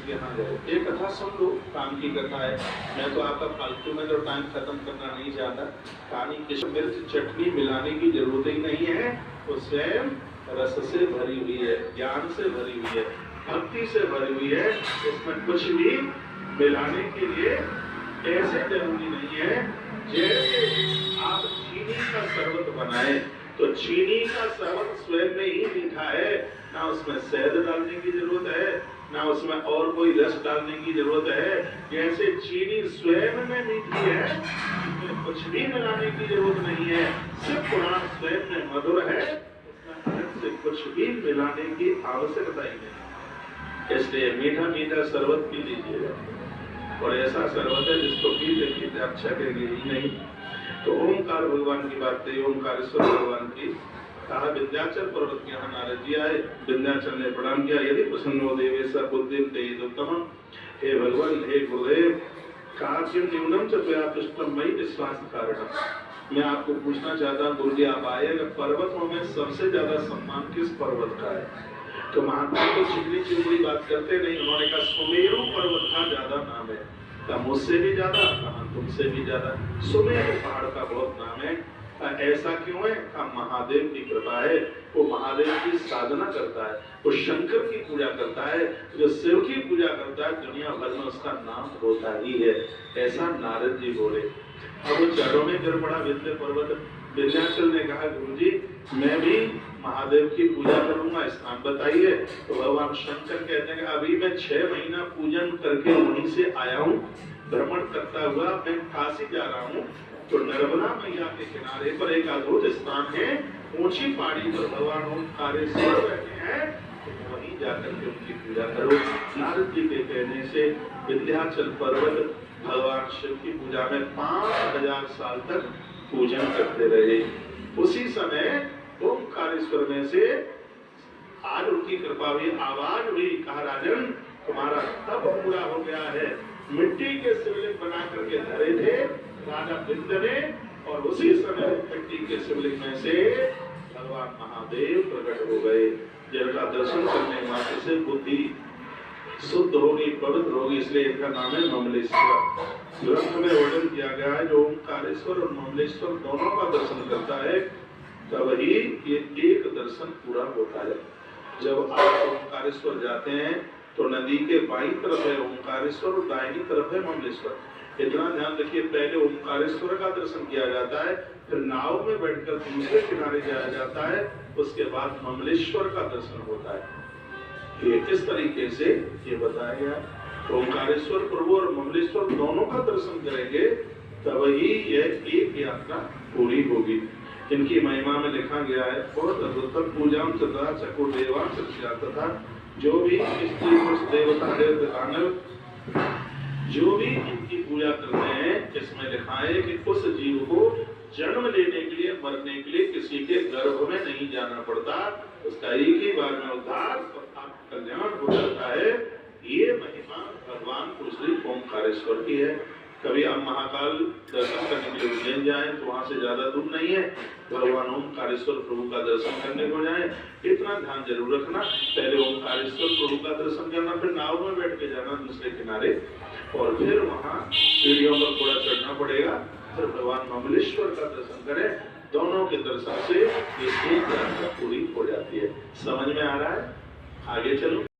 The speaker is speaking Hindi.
इसके यहाँ गए। एक कथा सुन लो, काम की कथा है। मैं तो आपका फालतू में तो टाइम खत्म करना नहीं चाहता। कहानी किस मिर्च चटनी मिलाने की जरूरत ही नहीं है, वो स्वयं रस से भरी हुई है, ज्ञान से भरी हुई है, भक्ति से भरी हुई है। इसमें कुछ भी मिलाने के लिए ऐसे जरूरी नहीं है। जैसे आप चीनी का शरबत बनाए तो चीनी का शरबत स्वयं में ही मीठा है, ना उसमें शहद डालने की जरूरत है, ना उसमें और कोई रस डालने की जरूरत है। जैसे चीनी स्वयं में मीठी है, इसमें कुछ भी मिलाने की जरूरत नहीं है, सिर्फ पुराण स्वयं में मधुर है, इसमें अलग से कुछ भी मिलाने की आवश्यकता ही नहीं। इसलिए मीठा मीठा शरबत पी लीजिएगा, और ऐसा शरबत है जिसको पीते पीते आप छकेंगे ही नहीं। तो ओंकार भगवान की बात कही, ओंकारेश्वर भगवान की। कहा विंध्याचल पर्वत के यहाँ नारद जी आए, विंध्याचल ने प्रणाम किया। यदि प्रसन्नो देवेश बुद्धिं देहिदुत्तमं, हे भगवान हे गुरुदेव, काचिम न्यूनम च त्वया पृष्ठम मयि विश्वास कारणम। मैं आपको पूछना चाहता हूँ गुरु जी, आप आए, पर्वतों में सबसे ज्यादा सम्मान किस पर्वत का है? तो महात्मा तो चिकनी चिकनी बात करते नहीं, उन्होंने कहा सुमेरु पर्वत का ज्यादा नाम है। कहा मुझसे भी ज्यादा, कहा तुमसे भी ज्यादा। सुमेरु पहाड़ का बहुत नाम है। ऐसा क्यों है? कहा महादेव की कृपा है। वो महादेव की साधना करता है, वो शंकर की पूजा करता है। जो शिव की पूजा करता है दुनिया भर में उसका नाम होता ही है। ऐसा नारद जी बोले। अब वो चरणों में गिर पड़ा विंध्य पर्वत। विंध्याचल ने कहा गुरु जी, मैं भी महादेव की पूजा करूंगा, स्थान बताइए। तो भगवान शंकर कहते हैं कि अभी मैं 6 महीना पूजन करके वहीं से आया हूँ, भ्रमण करता हुआ मैं काशी जा रहा हूँ। तो नर्मदा मैया के किनारे पर एक अद्भुत स्थान है, ऊंची पहाड़ी पर भगवान ओंकारेश्वर बैठे हैं, तो वहीं जाकर के उनकी पूजा करो। नारद जी के कहने से विंध्याचल पर्वत भगवान शिव की पूजा में 5000 साल तक पूजन करते रहे। उसी समय ओंकारेश्वर में से आज उनकी कृपा हुई, आवाज हुई, कहा राजन तुम्हारा तप पूरा हो गया है। मिट्टी के शिवलिंग बना करके धरे थे राजा विंध्य ने, और उसी समय मिट्टी के शिवलिंग में से भगवान महादेव प्रकट हो गए, जिनका दर्शन करने मात्र से बुद्धि शुद्ध होगी, पवित्र होगी। इसलिए इनका नाम है ममलेश्वर। ग्रंथ में वर्णन किया गया है जो ओंकारेश्वर और ममलेश्वर दोनों का दर्शन करता है तब ही ये एक दर्शन पूरा होता है। जब आप ओंकारेश्वर जाते हैं तो नदी के बाईं तरफ है ओंकारेश्वर और दाहिनी तरफ है ममलेश्वर। इतना ध्यान रखिए, पहले ओंकारेश्वर का दर्शन किया जाता है, फिर नाव में बैठकर दूसरे किनारे जाया जाता है, उसके बाद ममलेश्वर का दर्शन होता है। ये किस तरीके से ये बताया गया। ओंकारेश्वर प्रभु और ममलेश्वर दोनों का दर्शन करेंगे तब ही यह एक यात्रा पूरी होगी। इनकी महिमा में लिखा गया है, बहुत अद्भुत। पूजा चंद्रा चकुर देवा तथा जो भी स्त्री पुरुष देवता दानव जो भी इनकी पूजा करते हैं, इसमें लिखा है कि उस जीव को जन्म लेने के लिए मरने के लिए किसी के गर्भ में नहीं जाना पड़ता, उसका एक ही बार में उद्धार और कल्याण हो जाता है। ये महिमा भगवान श्री ओंकारेश्वर की है। कभी हम महाकाल दर्शन करने के लिए उज्जैन जाएं तो वहां से ज्यादा दूर नहीं है, भगवान ओंकारेश्वर प्रभु का दर्शन करने को जाएं। इतना ध्यान जरूर रखना, पहले ओंकारेश्वर प्रभु का दर्शन करना, फिर नाव में बैठ के जाना दूसरे किनारे, और फिर वहाँ सीढ़ियों पर थोड़ा चढ़ना पड़ेगा, फिर भगवान ममलेश्वर का दर्शन करें। दोनों के दर्शन से ये एक यात्रा पूरी हो जाती है। समझ में आ रहा है? आगे चलो।